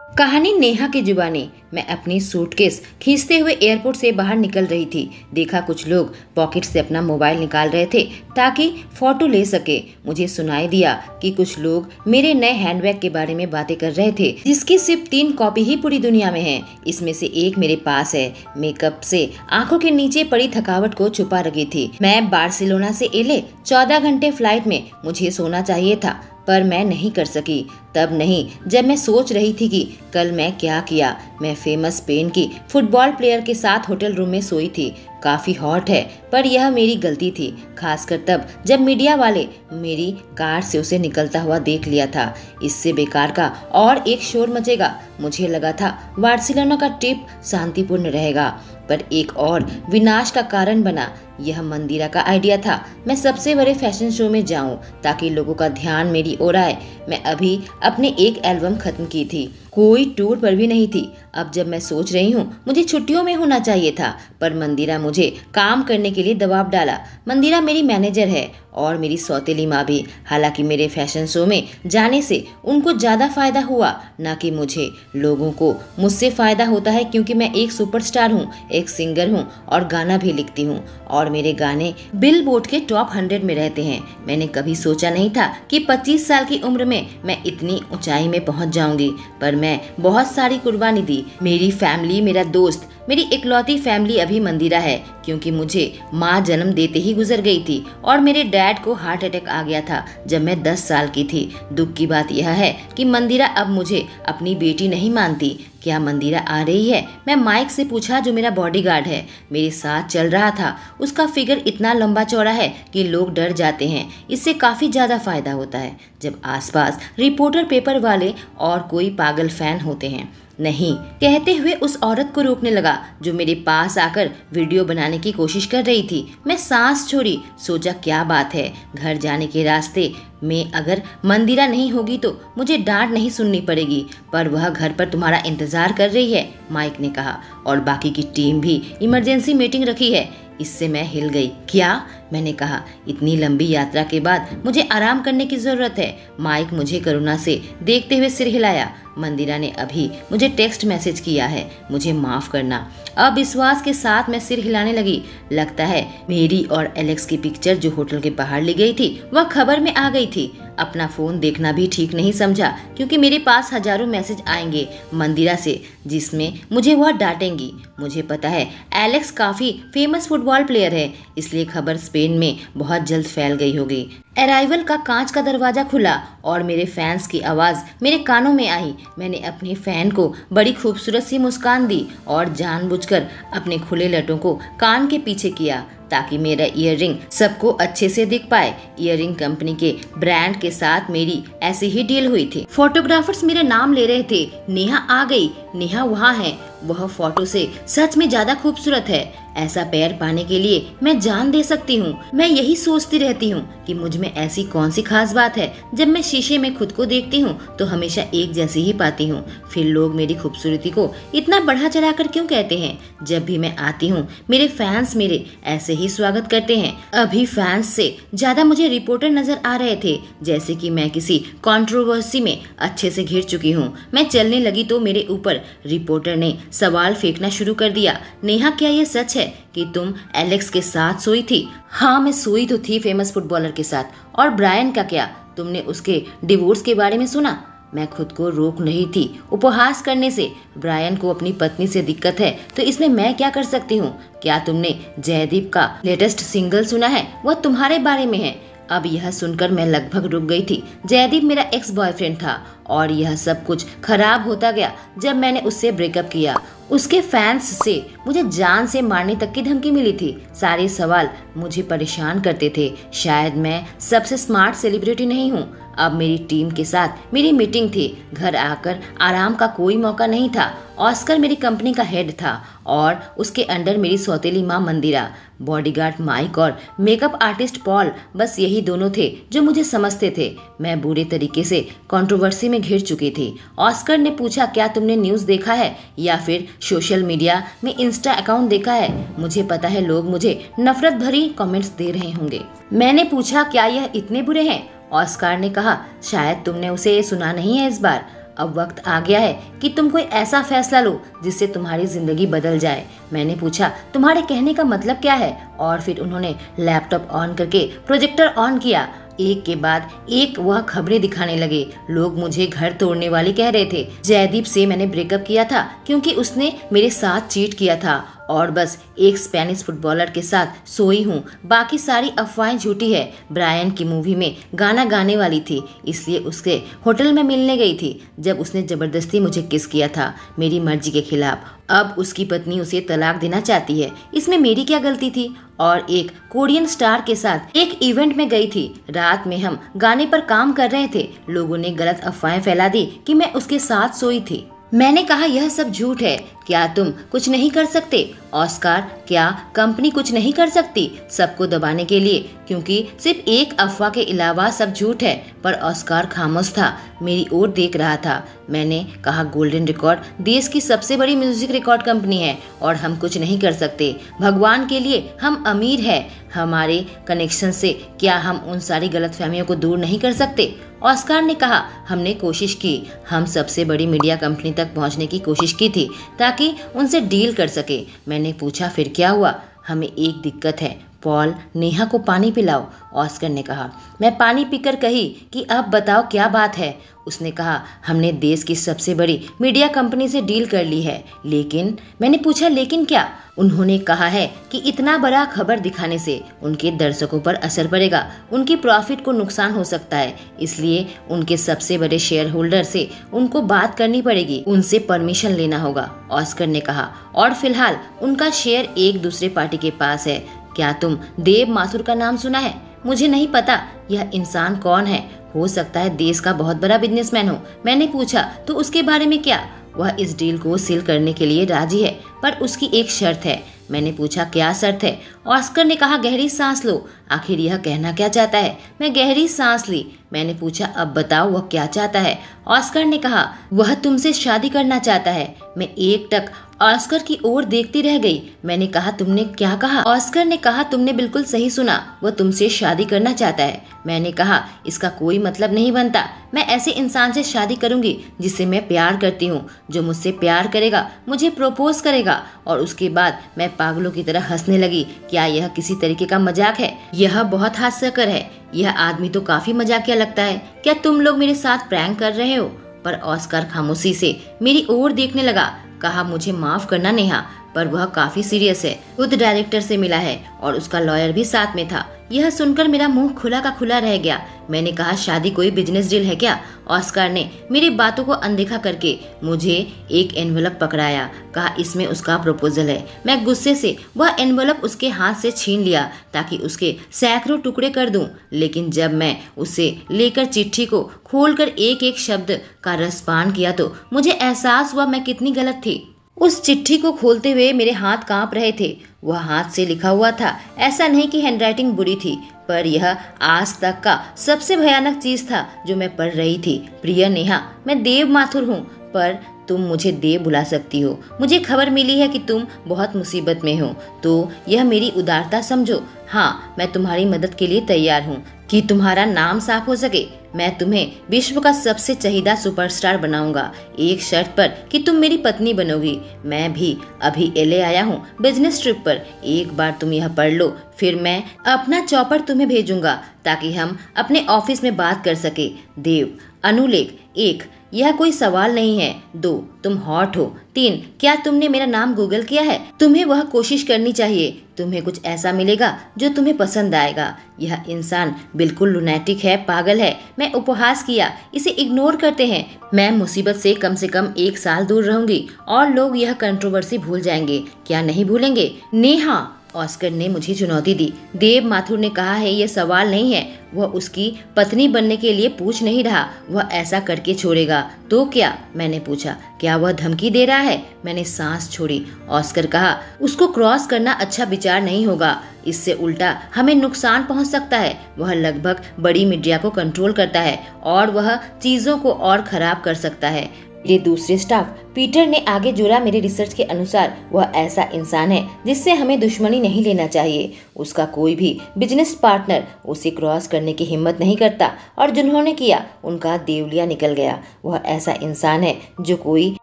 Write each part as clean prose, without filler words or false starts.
कहानी नेहा की जुबानी। मैं अपनी सूटकेस खींचते हुए एयरपोर्ट से बाहर निकल रही थी। देखा कुछ लोग पॉकेट से अपना मोबाइल निकाल रहे थे ताकि फोटो ले सके। मुझे सुनाई दिया कि कुछ लोग मेरे नए हैंडबैग के बारे में बातें कर रहे थे, जिसकी सिर्फ 3 कॉपी ही पूरी दुनिया में है। इसमें से एक मेरे पास है। मेकअप से आंखों के नीचे पड़ी थकावट को छुपा रखी थी। मैं बार्सिलोना से एले 14 घंटे फ्लाइट में मुझे सोना चाहिए था, पर मैं नहीं कर सकी। तब नहीं, जब मैं सोच रही थी कि कल मैं क्या किया। मैं फेमस स्पेन की फुटबॉल प्लेयर के साथ होटल रूम में सोई थी। काफी हॉट है, पर यह मेरी गलती थी, खासकर तब जब मीडिया वाले मेरी कार से उसे निकलता हुआ देख लिया था। इससे बेकार का और एक शोर मचेगा। मुझे लगा था बार्सिलोना का ट्रिप शांतिपूर्ण रहेगा, पर एक और विनाश का कारण बना। यह मंदिरा का आइडिया था मैं सबसे बड़े फैशन शो में जाऊं ताकि लोगों का ध्यान मेरी ओर आए। मैं अभी अपने एक एल्बम खत्म की थी, कोई टूर पर भी नहीं थी। अब जब मैं सोच रही हूँ मुझे छुट्टियों में होना चाहिए था, पर मंदिरा मुझे काम करने के लिए दबाव डाला। मंदिरा मेरी मैनेजर है और मेरी सौतेली माँ भी। हालांकि मेरे फैशन शो में जाने से उनको ज्यादा फायदा हुआ, न कि मुझे। लोगों को मुझसे फायदा होता है क्योंकि मैं एक सुपरस्टार हूँ, एक सिंगर हूँ और गाना भी लिखती हूँ, और मेरे गाने बिलबोर्ड के टॉप 100 में रहते हैं। मैंने कभी सोचा नहीं था कि 25 साल की उम्र में मैं इतनी ऊंचाई में पहुंच जाऊंगी, पर मैं बहुत सारी कुर्बानी दी। मेरी फैमिली, मेरा दोस्त, मेरी इकलौती फैमिली अभी मंदिरा है, क्योंकि मुझे माँ जन्म देते ही गुजर गई थी और मेरे डैड को हार्ट अटैक आ गया था जब मैं 10 साल की थी। दुख की बात यह है कि मंदिरा अब मुझे अपनी बेटी नहीं मानती। क्या मंदिरा आ रही है? मैं माइक से पूछा, जो मेरा बॉडीगार्ड है, मेरे साथ चल रहा था। उसका फिगर इतना लंबा चौड़ा है कि लोग डर जाते हैं। इससे काफी ज्यादा फायदा होता है जब आसपास रिपोर्टर, पेपर वाले और कोई पागल फैन होते हैं। नहीं कहते हुए उस औरत को रोकने लगा जो मेरे पास आकर वीडियो बनाने की कोशिश कर रही थी। मैं सांस छोड़ी, सोचा क्या बात है। घर जाने के रास्ते में अगर मंदिरा नहीं होगी तो मुझे डांट नहीं सुननी पड़ेगी, पर वह घर पर तुम्हारा इंतजार कर रही है, माइक ने कहा, और बाकी की टीम भी इमरजेंसी मीटिंग रखी है। इससे मैं हिल गई। क्या? मैंने कहा, इतनी लंबी यात्रा के बाद मुझे आराम करने की जरूरत है। माइक मुझे करुणा से देखते हुए सिर हिलाया। मंदिरा ने अभी मुझे टेक्स्ट मैसेज किया है, मुझे माफ करना। अविश्वास के साथ मैं सिर हिलाने लगी। लगता है मेरी और एलेक्स की पिक्चर जो होटल के बाहर ली गई थी वह खबर में आ गई थी। अपना फोन देखना भी ठीक नहीं समझा, क्योंकि मेरे पास हजारों मैसेज आएंगे मंदिरा से जिसमें मुझे वह डांटेंगी। मुझे पता है एलेक्स काफी फेमस फुटबॉल प्लेयर है, इसलिए खबर स्पेन में बहुत जल्द फैल गई होगी। अराइवल का कांच का दरवाजा खुला और मेरे फैंस की आवाज मेरे कानों में आई। मैंने अपने फैन को बड़ी खूबसूरत सी मुस्कान दी और जानबूझकर अपने खुले लटों को कान के पीछे किया ताकि मेरा ईयररिंग सबको अच्छे से दिख पाए। ईयररिंग कंपनी के ब्रांड के साथ मेरी ऐसी ही डील हुई थी। फोटोग्राफर्स मेरे नाम ले रहे थे। नेहा आ गई, नेहा वहाँ है, वह फोटो से सच में ज्यादा खूबसूरत है। ऐसा पैर पाने के लिए मैं जान दे सकती हूँ। मैं यही सोचती रहती हूँ कि मुझ में ऐसी कौन सी खास बात है। जब मैं शीशे में खुद को देखती हूँ तो हमेशा एक जैसी ही पाती हूँ। फिर लोग मेरी खूबसूरती को इतना बढ़ा चढ़ा कर क्यों कहते हैं? जब भी मैं आती हूँ मेरे फैंस मेरे ऐसे ही स्वागत करते हैं। अभी फैंस से ज्यादा मुझे रिपोर्टर नजर आ रहे थे, जैसे कि मैं किसी कंट्रोवर्सी में अच्छे से घिर चुकी हूँ। मैं चलने लगी तो मेरे ऊपर रिपोर्टर ने सवाल फेंकना शुरू कर दिया। नेहा, क्या ये सच है कि तुम एलेक्स के साथ सोई थी? हाँ, मैं सोई तो थी फेमस फुटबॉलर के साथ। और ब्रायन का क्या? तुमने उसके डिवोर्स के बारे में सुना? मैं खुद को रोक नहीं थी उपहास करने से। ब्रायन को अपनी पत्नी से दिक्कत है तो इसमें मैं क्या कर सकती हूँ? क्या तुमने जयदीप का लेटेस्ट सिंगल सुना है? वह तुम्हारे बारे में है। अब यह सुनकर मैं लगभग रुक गई थी। जयदीप मेरा एक्स बॉयफ्रेंड था और यह सब कुछ खराब होता गया जब मैंने उससे ब्रेकअप किया। उसके फैंस से मुझे जान से मारने तक की धमकी मिली थी। सारे सवाल मुझे परेशान करते थे। शायद मैं सबसे स्मार्ट सेलिब्रिटी नहीं हूँ। अब मेरी टीम के साथ मेरी मीटिंग थी। घर आकर आराम का कोई मौका नहीं था। ऑस्कर मेरी कंपनी का हेड था और उसके अंडर मेरी सौतेली माँ मंदिरा, बॉडीगार्ड माइक और मेकअप आर्टिस्ट पॉल, बस यही दोनों थे जो मुझे समझते थे। मैं बुरे तरीके से कंट्रोवर्सी में घिर चुकी थी। ऑस्कर ने पूछा, क्या तुमने न्यूज़ देखा है या फिर सोशल मीडिया में इंस्टा अकाउंट देखा है? मुझे पता है लोग मुझे नफरत भरी कमेंट्स दे रहे होंगे। मैंने पूछा, क्या यह इतने बुरे हैं? ऑस्कार ने कहा, शायद तुमने उसे सुना नहीं है इस बार। अब वक्त आ गया है कि तुम कोई ऐसा फैसला लो जिससे तुम्हारी जिंदगी बदल जाए। मैंने पूछा, तुम्हारे कहने का मतलब क्या है? और फिर उन्होंने लैपटॉप ऑन करके प्रोजेक्टर ऑन किया। एक के बाद एक वह खबरें दिखाने लगे। लोग मुझे घर तोड़ने वाली कह रहे थे। जयदीप से मैंने ब्रेकअप किया था क्योंकि उसने मेरे साथ चीट किया था और बस एक स्पेनिश फुटबॉलर के साथ सोई हूँ। बाकी सारी अफवाहें झूठी है। ब्रायन की मूवी में गाना गाने वाली थी, इसलिए उसके होटल में मिलने गई थी जब उसने जबरदस्ती मुझे किस किया था मेरी मर्जी के खिलाफ। अब उसकी पत्नी उसे तलाक देना चाहती है। इसमें मेरी क्या गलती थी? और एक कोरियन स्टार के साथ एक इवेंट में गई थी। रात में हम गाने पर काम कर रहे थे। लोगों ने गलत अफवाहें फैला दी कि मैं उसके साथ सोई थी। मैंने कहा, यह सब झूठ है। क्या तुम कुछ नहीं कर सकते? ऑस्कार, क्या कंपनी कुछ नहीं कर सकती सबको दबाने के लिए? क्योंकि सिर्फ एक अफवाह के अलावा सब झूठ है। पर ऑस्कार खामोश था, मेरी ओर देख रहा था। मैंने कहा, गोल्डन रिकॉर्ड देश की सबसे बड़ी म्यूजिक रिकॉर्ड कंपनी है और हम कुछ नहीं कर सकते। भगवान के लिए हम अमीर है। हमारे कनेक्शन से क्या हम उन सारी गलतफहमियों को दूर नहीं कर सकते? ऑस्कार ने कहा, हमने कोशिश की। हम सबसे बड़ी मीडिया कंपनी तक पहुंचने की कोशिश की थी ताकि उनसे डील कर सके। मैंने पूछा, फिर क्या हुआ? हमें एक दिक्कत है, पॉल, नेहा को पानी पिलाओ। ऑस्कर ने कहा। मैं पानी पीकर कही कि अब बताओ क्या बात है। उसने कहा, हमने देश की सबसे बड़ी मीडिया कंपनी से डील कर ली है। लेकिन? मैंने पूछा, लेकिन क्या? उन्होंने कहा है कि इतना बड़ा खबर दिखाने से उनके दर्शकों पर असर पड़ेगा, उनकी प्रॉफिट को नुकसान हो सकता है, इसलिए उनके सबसे बड़े शेयर होल्डर से उनको बात करनी पड़ेगी, उनसे परमिशन लेना होगा। ऑस्कर ने कहा, और फिलहाल उनका शेयर एक दूसरे पार्टी के पास है। क्या तुम देव माथुर का नाम सुना है? मुझे नहीं पता यह इंसान कौन है। हो सकता है देश का बहुत बड़ा बिजनेसमैन हो। मैंने पूछा, तो उसके बारे में क्या? वह इस डील को सील करने के लिए राजी है, पर उसकी एक शर्त है। मैंने पूछा, क्या शर्त है? ऑस्कर ने कहा, गहरी सांस लो। आखिर यह कहना क्या चाहता है? मैं गहरी सांस ली। मैंने पूछा, अब बताओ वह क्या चाहता है? ऑस्कर ने कहा, वह तुमसे शादी करना चाहता है। मैं एकटक ऑस्कर की ओर देखती रह गई। मैंने कहा, तुमने क्या कहा? ऑस्कर ने कहा, तुमने बिल्कुल सही सुना, वह तुमसे शादी करना चाहता है। मैंने कहा, इसका कोई मतलब नहीं बनता। मैं ऐसे इंसान से शादी करूंगी जिससे मैं प्यार करती हूँ। जो मुझसे प्यार करेगा मुझे प्रपोज करेगा। और उसके बाद मैं पागलों की तरह हंसने लगी। क्या यह किसी तरीके का मजाक है? यह बहुत हास्यकर है। यह आदमी तो काफी मजाकिया लगता है। क्या तुम लोग मेरे साथ प्रैंक कर रहे हो? पर ऑस्कर खामोशी से मेरी ओर देखने लगा। कहा, मुझे माफ करना नेहा, पर वह काफी सीरियस है। खुद डायरेक्टर से मिला है और उसका लॉयर भी साथ में था। यह सुनकर मेरा मुंह खुला का खुला रह गया। मैंने कहा, शादी कोई बिजनेस डील है क्या? ऑस्कर ने मेरी बातों को अनदेखा करके मुझे एक एनवलप पकड़ाया। कहा, इसमें उसका प्रपोजल है। मैं गुस्से से वह एनवलप उसके हाथ से छीन लिया ताकि उसके सैकड़ों टुकड़े कर दूं। लेकिन जब मैं उसे लेकर चिट्ठी को खोलकर एक एक शब्द का रसपान किया तो मुझे एहसास हुआ मैं कितनी गलत थी। उस चिट्ठी को खोलते हुए मेरे हाथ कांप रहे थे। वह हाथ से लिखा हुआ था। ऐसा नहीं कि हैंडराइटिंग बुरी थी, पर यह आज तक का सबसे भयानक चीज था जो मैं पढ़ रही थी। प्रिय नेहा, मैं देव माथुर हूँ, पर तुम मुझे देव बुला सकती हो। मुझे खबर मिली है कि तुम बहुत मुसीबत में हो, तो यह मेरी उदारता समझो। हाँ, मैं तुम्हारी मदद के लिए तैयार हूँ कि तुम्हारा नाम साफ हो सके। मैं तुम्हें विश्व का सबसे चहीदा सुपरस्टार बनाऊंगा, एक शर्त पर कि तुम मेरी पत्नी बनोगी। मैं भी अभी एलए आया हूँ बिजनेस ट्रिप पर। एक बार तुम यह पढ़ लो, फिर मैं अपना चॉपर तुम्हें भेजूंगा ताकि हम अपने ऑफिस में बात कर सके। देव। अनुलेख 1, यह कोई सवाल नहीं है। 2, तुम हॉट हो। 3, क्या तुमने मेरा नाम गूगल किया है? तुम्हें वह कोशिश करनी चाहिए। तुम्हें कुछ ऐसा मिलेगा जो तुम्हें पसंद आएगा। यह इंसान बिल्कुल लुनैटिक है, पागल है। मैं उपहास किया, इसे इग्नोर करते हैं। मैं मुसीबत से कम 1 साल दूर रहूंगी और लोग यह कंट्रोवर्सी भूल जाएंगे। क्या नहीं भूलेंगे? नेहा, ऑस्कर ने मुझे चुनौती दी। देव माथुर ने कहा है यह सवाल नहीं है। वह उसकी पत्नी बनने के लिए पूछ नहीं रहा, वह ऐसा करके छोड़ेगा। तो क्या? मैंने पूछा। क्या वह धमकी दे रहा है? मैंने सांस छोड़ी। ऑस्कर कहा, उसको क्रॉस करना अच्छा विचार नहीं होगा। इससे उल्टा हमें नुकसान पहुंच सकता है। वह लगभग बड़ी मीडिया को कंट्रोल करता है और वह चीजों को और खराब कर सकता है। मेरे दूसरे स्टाफ पीटर ने आगे जोड़ा, मेरे रिसर्च के अनुसार वह ऐसा इंसान है जिससे हमें दुश्मनी नहीं लेना चाहिए। उसका कोई भी बिजनेस पार्टनर उसे क्रॉस करने की हिम्मत नहीं करता और जिन्होंने किया उनका देवलिया निकल गया। वह ऐसा इंसान है जो कोई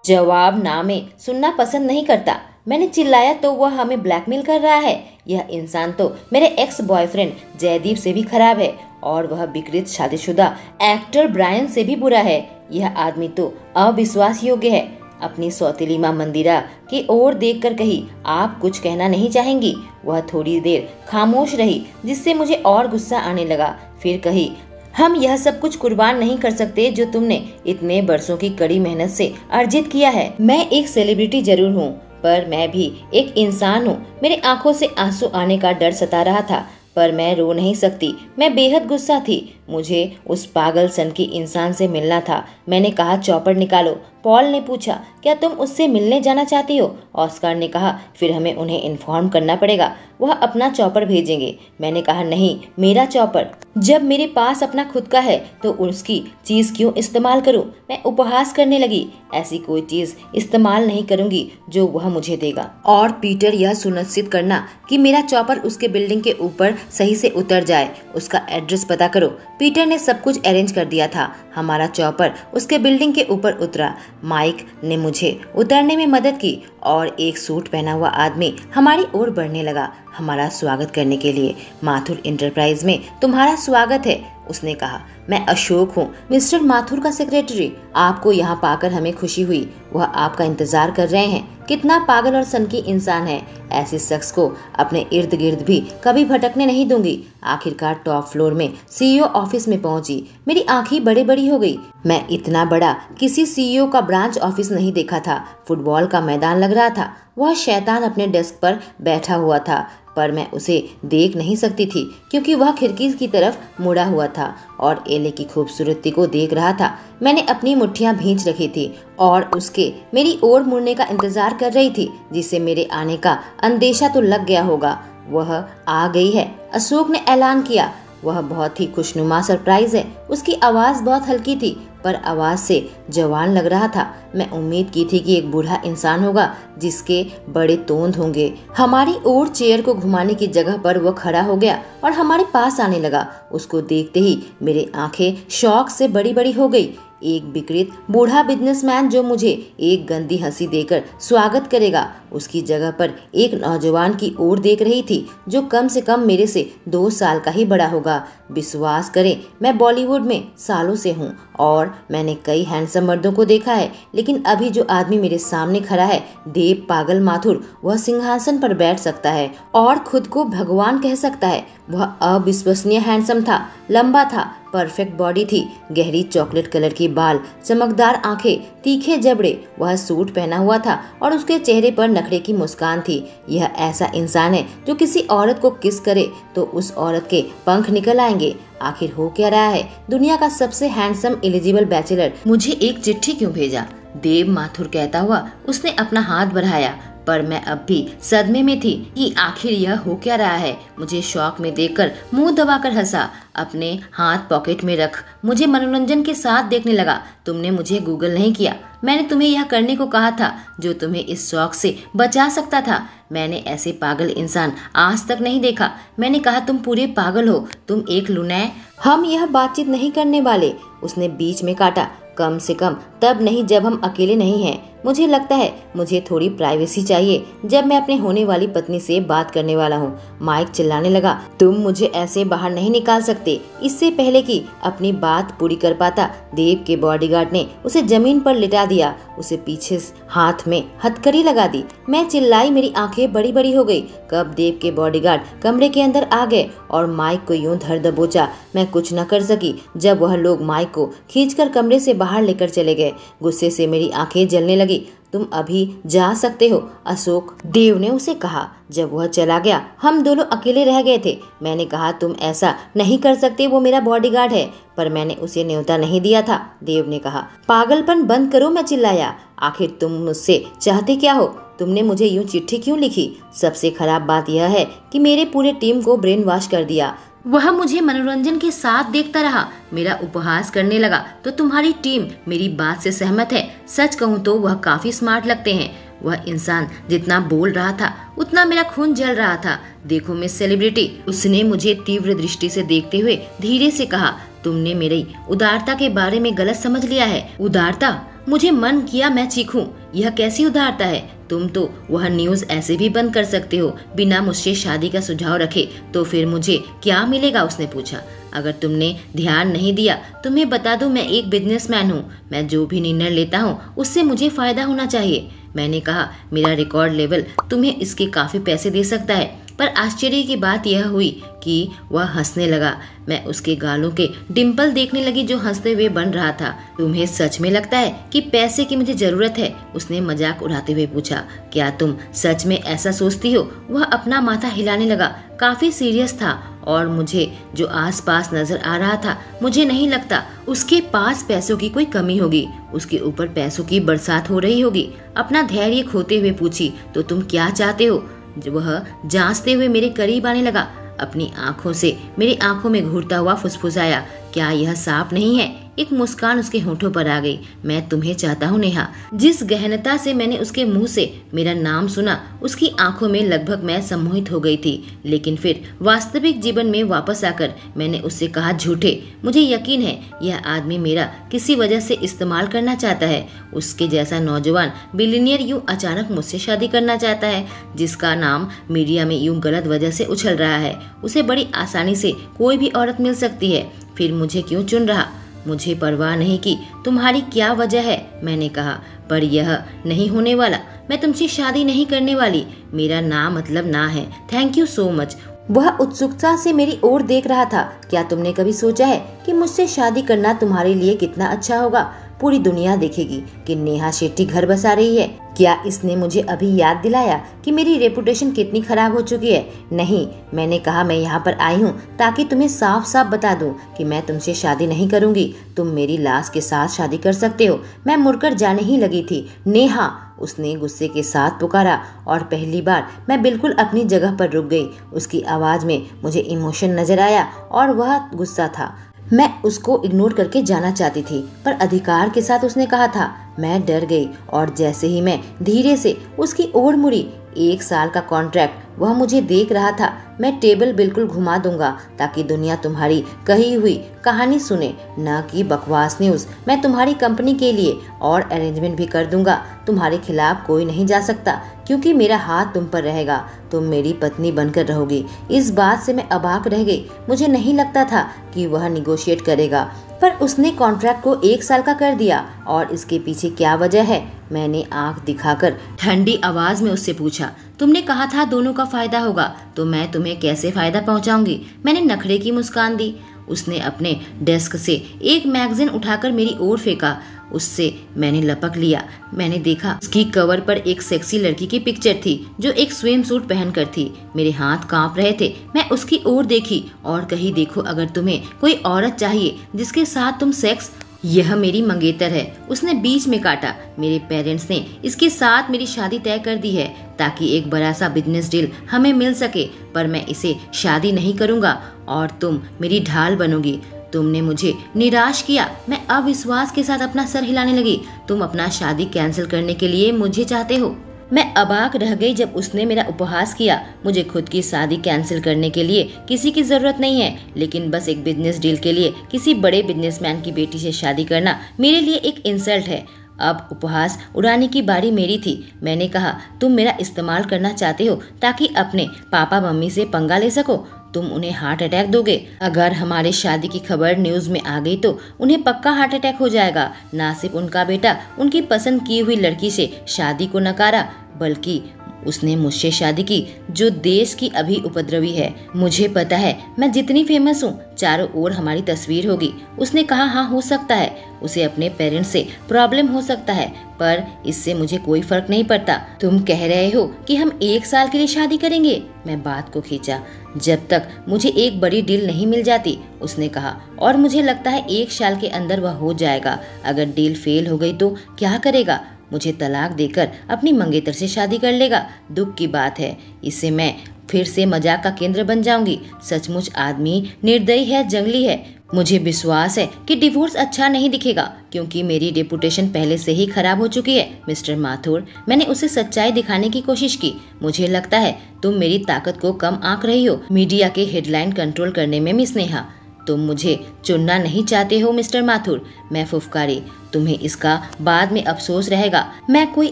जवाबनामे सुनना पसंद नहीं करता। मैंने चिल्लाया तो वह हमें ब्लैकमेल कर रहा है। यह इंसान तो मेरे एक्स बॉयफ्रेंड जयदीप से भी खराब है और वह विकृत शादीशुदा एक्टर ब्रायन से भी बुरा है। यह आदमी तो अविश्वास योग्य है। अपनी सौतेली माँ मंदिरा की ओर देखकर कही, आप कुछ कहना नहीं चाहेंगी? वह थोड़ी देर खामोश रही जिससे मुझे और गुस्सा आने लगा। फिर कही, हम यह सब कुछ कुर्बान नहीं कर सकते जो तुमने इतने बरसों की कड़ी मेहनत से अर्जित किया है। मैं एक सेलिब्रिटी जरूर हूँ पर मैं भी एक इंसान हूँ। मेरे आंखों से आंसू आने का डर सता रहा था पर मैं रो नहीं सकती। मैं बेहद गुस्सा थी। मुझे उस पागल सन की इंसान से मिलना था। मैंने कहा, चॉपर निकालो। पॉल ने पूछा, क्या तुम उससे मिलने जाना चाहती हो? ऑस्कार ने कहा, फिर हमें उन्हें इन्फॉर्म करना पड़ेगा, वह अपना चॉपर भेजेंगे। मैंने कहा, नहीं, मेरा चॉपर। जब मेरे पास अपना खुद का है तो उसकी चीज क्यों इस्तेमाल करूं? मैं उपहास करने लगी। ऐसी कोई चीज इस्तेमाल नहीं करूंगी जो वह मुझे देगा। और पीटर, यह सुनिश्चित करना कि मेरा चॉपर उसके बिल्डिंग के ऊपर सही से उतर जाए। उसका एड्रेस पता करो। पीटर ने सब कुछ अरेंज कर दिया था। हमारा चॉपर उसके बिल्डिंग के ऊपर उतरा। माइक ने मुझे उतरने में मदद की और एक सूट पहना हुआ आदमी हमारी ओर बढ़ने लगा हमारा स्वागत करने के लिए। माथुर इंटरप्राइज में तुम्हारा स्वागत है, उसने कहा। मैं अशोक हूँ, मिस्टर माथुर का सेक्रेटरी। आपको यहाँ पाकर हमें खुशी हुई। वह आपका इंतजार कर रहे हैं। कितना पागल और सनकी इंसान है। ऐसे शख्स को अपने इर्द गिर्द भी कभी भटकने नहीं दूंगी। आखिरकार टॉप फ्लोर में सीईओ ऑफिस में पहुंची। मेरी आंखें बड़ी बड़ी हो गई। मैं इतना बड़ा किसी सीईओ का ब्रांच ऑफिस नहीं देखा था। फुटबॉल का मैदान लग रहा था। वह शैतान अपने डेस्क पर बैठा हुआ था पर मैं उसे देख नहीं सकती थी क्योंकि वह खिड़की की तरफ मुड़ा हुआ था और एले की खूबसूरती को देख रहा था। मैंने अपनी मुट्ठियां भींच रखी थी और उसके मेरी ओर मुड़ने का इंतजार कर रही थी जिसे मेरे आने का अंदेशा तो लग गया होगा। वह आ गई है, अशोक ने ऐलान किया। वह बहुत ही खुशनुमा सरप्राइज है। उसकी आवाज बहुत हल्की थी पर आवाज से जवान लग रहा था। मैं उम्मीद की थी कि एक बूढ़ा इंसान होगा जिसके बड़े तोंद होंगे। हमारी ओर चेयर को घुमाने की जगह पर वह खड़ा हो गया और हमारे पास आने लगा। उसको देखते ही मेरी आंखें शौक से बड़ी बड़ी हो गई। एक विकृत बूढ़ा बिजनेसमैन जो मुझे एक गंदी हंसी देकर स्वागत करेगा। उसकी जगह पर एक नौजवान की ओर देख रही थी जो कम से कम मेरे से 2 साल का ही बड़ा होगा। विश्वास करें, मैं बॉलीवुड में सालों से हूँ और मैंने कई हैंडसम मर्दों को देखा है लेकिन अभी जो आदमी मेरे सामने खड़ा है, देव पागल माथुर, वह सिंहासन पर बैठ सकता है और खुद को भगवान कह सकता है। वह अविश्वसनीय हैंडसम था, लंबा था, परफेक्ट बॉडी थी, गहरी चॉकलेट कलर की बाल, चमकदार आंखें, तीखे जबड़े। वह सूट पहना हुआ था और उसके चेहरे पर नखरे की मुस्कान थी। यह ऐसा इंसान है जो किसी औरत को किस करे तो उस औरत के पंख निकल आएंगे। आखिर हो क्या रहा है? दुनिया का सबसे हैंडसम एलिजिबल बैचलर मुझे एक चिट्ठी क्यों भेजा? देव माथुर कहता हुआ उसने अपना हाथ बढ़ाया पर मैं अब भी सदमे में थी कि आखिर यह हो क्या रहा है। मुझे शौक में देखकर मुंह दबाकर हंसा। अपने हाथ पॉकेट में रख मुझे मनोरंजन के साथ देखने लगा। तुमने मुझे गूगल नहीं किया। मैंने तुम्हें यह करने को कहा था जो तुम्हें इस शौक से बचा सकता था। मैंने ऐसे पागल इंसान आज तक नहीं देखा। मैंने कहा, तुम पूरे पागल हो, तुम एक लुनैर। हम यह बातचीत नहीं करने वाले, उसने बीच में काटा। कम से कम तब नहीं जब हम अकेले नहीं हैं। मुझे लगता है मुझे थोड़ी प्राइवेसी चाहिए जब मैं अपने होने वाली पत्नी से बात करने वाला हूँ। माइक चिल्लाने लगा, तुम मुझे ऐसे बाहर नहीं निकाल सकते। इससे पहले कि अपनी बात पूरी कर पाता, देव के बॉडीगार्ड ने उसे जमीन पर लिटा दिया। उसे पीछे हाथ में हथकड़ी लगा दी। मैं चिल्लाई, मेरी आंखें बड़ी बड़ी हो गई। कब देव के बॉडीगार्ड कमरे के अंदर आ गए और माइक को यूं धर दबोचा। मैं कुछ न कर सकी जब वह लोग माइक को खींचकर कमरे से बाहर लेकर चले गए। गुस्से से मेरी आंखें जलने लगी। तुम अभी जा सकते हो, अशोक, देव ने उसे कहा। जब वह चला गया हम दोनों अकेले रह गए थे। मैंने कहा, तुम ऐसा नहीं कर सकते, वो मेरा बॉडीगार्ड है। पर मैंने उसे न्योता नहीं दिया था, देव ने कहा। पागलपन बंद करो, मैं चिल्लाया। आखिर तुम मुझसे चाहते क्या हो? तुमने मुझे यूं चिट्ठी क्यों लिखी? सबसे खराब बात यह है कि मेरे पूरे टीम को ब्रेन वॉश कर दिया। वह मुझे मनोरंजन के साथ देखता रहा, मेरा उपहास करने लगा। तो तुम्हारी टीम मेरी बात से सहमत है? सच कहूँ तो वह काफी स्मार्ट लगते हैं। वह इंसान जितना बोल रहा था उतना मेरा खून जल रहा था। देखो मिस सेलिब्रिटी, उसने मुझे तीव्र दृष्टि से देखते हुए धीरे से कहा, तुमने मेरी उदारता के बारे में गलत समझ लिया है। उदारता? मुझे मन किया मैं चीखूं। यह कैसी उदारता है? तुम तो वह न्यूज़ ऐसे भी बंद कर सकते हो बिना मुझसे शादी का सुझाव रखे। तो फिर मुझे क्या मिलेगा? उसने पूछा। अगर तुमने ध्यान नहीं दिया, तुम्हें बता दूं, मैं एक बिजनेसमैन हूँ। मैं जो भी निर्णय लेता हूँ उससे मुझे फायदा होना चाहिए। मैंने कहा, मेरा रिकॉर्ड लेवल तुम्हें इसके काफी पैसे दे सकता है। पर आश्चर्य की बात यह हुई कि वह हंसने लगा। मैं उसके गालों के डिंपल देखने लगी जो हंसते हुए बन रहा था। तुम्हें सच में लगता है कि पैसे की मुझे जरूरत है? उसने मजाक उड़ाते हुए पूछा। क्या तुम सच में ऐसा सोचती हो? वह अपना माथा हिलाने लगा, काफी सीरियस था। और मुझे जो आसपास नजर आ रहा था, मुझे नहीं लगता उसके पास पैसों की कोई कमी होगी। उसके ऊपर पैसों की बरसात हो रही होगी। अपना धैर्य खोते हुए पूछी, तो तुम क्या चाहते हो? वह जांचते हुए मेरे करीब आने लगा, अपनी आंखों से मेरी आंखों में घूरता हुआ फुसफुसाया, क्या यह सांप नहीं है? एक मुस्कान उसके होठों पर आ गई। मैं तुम्हें चाहता हूँ नेहा। जिस गहनता से मैंने उसके मुंह से मेरा नाम सुना, उसकी आंखों में लगभग मैं सम्मोहित हो गई थी। लेकिन फिर वास्तविक जीवन में वापस आकर मैंने उससे कहा, झूठे, मुझे यकीन है यह आदमी मेरा किसी वजह से इस्तेमाल करना चाहता है। उसके जैसा नौजवान बिलियनियर यूं अचानक मुझसे शादी करना चाहता है, जिसका नाम मीडिया में यूं गलत वजह से उछल रहा है। उसे बड़ी आसानी से कोई भी औरत मिल सकती है, फिर मुझे क्यों चुन रहा? मुझे परवाह नहीं कि तुम्हारी क्या वजह है, मैंने कहा, पर यह नहीं होने वाला। मैं तुमसे शादी नहीं करने वाली। मेरा ना मतलब ना है। Thank you so much. वह उत्सुकता से मेरी ओर देख रहा था। क्या तुमने कभी सोचा है कि मुझसे शादी करना तुम्हारे लिए कितना अच्छा होगा? पूरी दुनिया देखेगी कि नेहा शेट्टी घर बसा रही है। क्या इसने मुझे अभी याद दिलाया कि मेरी रेपुटेशन कितनी खराब हो चुकी है? नहीं, मैंने कहा, मैं यहाँ पर आई हूँ ताकि तुम्हें साफ साफ बता दूँ कि मैं तुमसे शादी नहीं करूँगी। तुम मेरी लाश के साथ शादी कर सकते हो। मैं मुड़कर जाने ही लगी थी। नेहा, उसने गुस्से के साथ पुकारा, और पहली बार मैं बिल्कुल अपनी जगह पर रुक गई। उसकी आवाज में मुझे इमोशन नजर आया और वह गुस्सा था। मैं उसको इग्नोर करके जाना चाहती थी, पर अधिकार के साथ उसने कहा था। मैं डर गई और जैसे ही मैं धीरे से उसकी ओर मुड़ी, 1 साल का कॉन्ट्रैक्ट वह मुझे देख रहा था। मैं टेबल बिल्कुल घुमा दूंगा ताकि दुनिया तुम्हारी कही हुई कहानी सुने, न कि बकवास न्यूज़। मैं तुम्हारी कंपनी के लिए और अरेंजमेंट भी कर दूंगा। तुम्हारे खिलाफ कोई नहीं जा सकता क्योंकि मेरा हाथ तुम पर रहेगा। तुम मेरी पत्नी बनकर रहोगी। इस बात से मैं अबाक रह गई। मुझे नहीं लगता था कि वह निगोशिएट करेगा, पर उसने कॉन्ट्रैक्ट को 1 साल का कर दिया। और इसके पीछे क्या वजह है? मैंने आंख दिखाकर ठंडी आवाज में उससे पूछा। तुमने कहा था दोनों का फायदा होगा, तो मैं तुम्हें कैसे फायदा पहुंचाऊंगी? मैंने नखरे की मुस्कान दी। उसने अपने डेस्क से एक मैगजीन उठाकर मेरी ओर फेंका। उससे मैंने लपक लिया। मैंने देखा उसकी कवर पर एक सेक्सी लड़की की पिक्चर थी जो एक स्विम सूट पहनकर थी। मेरे हाथ कांप रहे थे। मैं उसकी ओर देखी और कही, देखो, अगर तुम्हें कोई औरत चाहिए जिसके साथ तुम सेक्स, यह मेरी मंगेतर है। उसने बीच में काटा। मेरे पेरेंट्स ने इसके साथ मेरी शादी तय कर दी है ताकि एक बड़ा सा बिजनेस डील हमें मिल सके, पर मैं इसे शादी नहीं करूंगा और तुम मेरी ढाल बनोगी। तुमने मुझे निराश किया। मैं अविश्वास के साथ अपना सर हिलाने लगी। तुम अपना शादी कैंसिल करने के लिए मुझे चाहते हो? मैं अबाक रह गई जब उसने मेरा उपहास किया। मुझे खुद की शादी कैंसिल करने के लिए किसी की जरूरत नहीं है, लेकिन बस एक बिजनेस डील के लिए किसी बड़े बिजनेसमैन की बेटी से शादी करना मेरे लिए एक इंसल्ट है। अब उपहास उड़ाने की बारी मेरी थी। मैंने कहा, तुम मेरा इस्तेमाल करना चाहते हो ताकि अपने पापा मम्मी से पंगा ले सको। तुम उन्हें हार्ट अटैक दोगे। अगर हमारे शादी की खबर न्यूज में आ गई तो उन्हें पक्का हार्ट अटैक हो जाएगा। ना सिर्फ उनका बेटा उनकी पसंद की हुई लड़की से शादी को नकारा, बल्कि उसने मुझसे शादी की जो देश की अभी उपद्रवी है। मुझे पता है मैं जितनी फेमस हूँ चारों ओर हमारी तस्वीर होगी। उसने कहा, हाँ हो सकता है, उसे अपने पेरेंट्स से प्रॉब्लम हो सकता है, पर इससे मुझे कोई फर्क नहीं पड़ता। तुम कह रहे हो कि हम 1 साल के लिए शादी करेंगे? मैं बात को खींचा। जब तक मुझे एक बड़ी डील नहीं मिल जाती, उसने कहा, और मुझे लगता है 1 साल के अंदर वह हो जाएगा। अगर डील फेल हो गई तो क्या करेगा? मुझे तलाक देकर अपनी मंगेतर से शादी कर लेगा। दुख की बात है, इसे मैं फिर से मजाक का केंद्र बन जाऊंगी। सचमुच आदमी निर्दयी है, जंगली है। मुझे विश्वास है कि डिवोर्स अच्छा नहीं दिखेगा, क्योंकि मेरी रेपुटेशन पहले से ही खराब हो चुकी है। मिस्टर माथुर, मैंने उसे सच्चाई दिखाने की कोशिश की। मुझे लगता है तुम मेरी ताकत को कम आंक रही हो, मीडिया के हेडलाइन कंट्रोल करने में। मिस नेहा, तुम मुझे चुनना नहीं चाहते हो मिस्टर माथुर। मैं फुफकारी, तुम्हें इसका बाद में अफसोस रहेगा। मैं कोई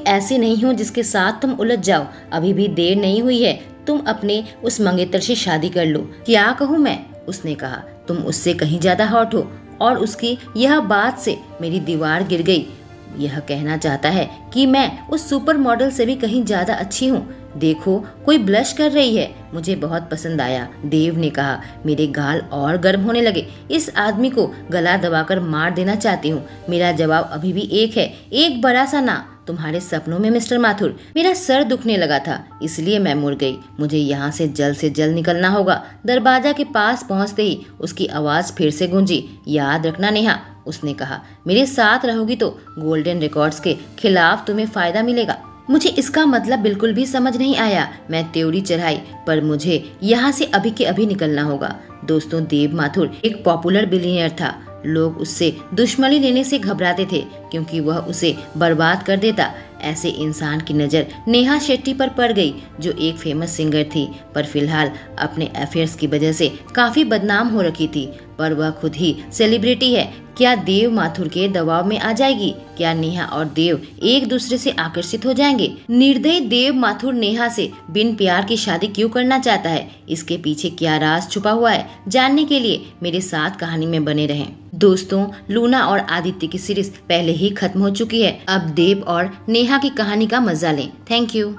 ऐसी नहीं हूँ जिसके साथ तुम उलझ जाओ। अभी भी देर नहीं हुई है, तुम अपने उस मंगेतर से शादी कर लो। क्या कहूँ मैं, उसने कहा। तुम उससे कहीं ज्यादा हॉट हो। और उसकी यह बात से मेरी दीवार गिर गई। यह कहना चाहता है कि मैं उस सुपर मॉडल से भी कहीं ज्यादा अच्छी हूँ। देखो, कोई ब्लश कर रही है। मुझे बहुत पसंद आया, देव ने कहा। मेरे गाल और गर्म होने लगे। इस आदमी को गला दबाकर मार देना चाहती हूँ। मेरा जवाब अभी भी एक है, एक बड़ा सा ना। तुम्हारे सपनों में मिस्टर माथुर। मेरा सर दुखने लगा था, इसलिए मैं मुड़ गई। मुझे यहाँ से जल्द निकलना होगा। दरवाजा के पास पहुँचते ही उसकी आवाज फिर से गूंजी। याद रखना नेहा, उसने कहा, मेरे साथ रहोगी तो गोल्डन रिकॉर्ड्स के खिलाफ तुम्हें फायदा मिलेगा। मुझे इसका मतलब बिल्कुल भी समझ नहीं आया। मैं त्योरी चढ़ाई, पर मुझे यहाँ से अभी के अभी निकलना होगा। दोस्तों, देव माथुर एक पॉपुलर बिलियनियर था। लोग उससे दुश्मनी लेने से घबराते थे, क्योंकि वह उसे बर्बाद कर देता। ऐसे इंसान की नज़र नेहा शेट्टी पर पड़ गई, जो एक फेमस सिंगर थी, पर फिलहाल अपने अफेयर्स की वजह से काफी बदनाम हो रखी थी। पर वह खुद ही सेलिब्रिटी है। क्या देव माथुर के दबाव में आ जाएगी? क्या नेहा और देव एक दूसरे से आकर्षित हो जाएंगे? निर्दयी देव माथुर नेहा से बिन प्यार की शादी क्यों करना चाहता है? इसके पीछे क्या राज छुपा हुआ है? जानने के लिए मेरे साथ कहानी में बने रहें। दोस्तों, लूना और आदित्य की सीरीज पहले ही खत्म हो चुकी है। अब देव और नेहा की कहानी का मजा लें। Thank you.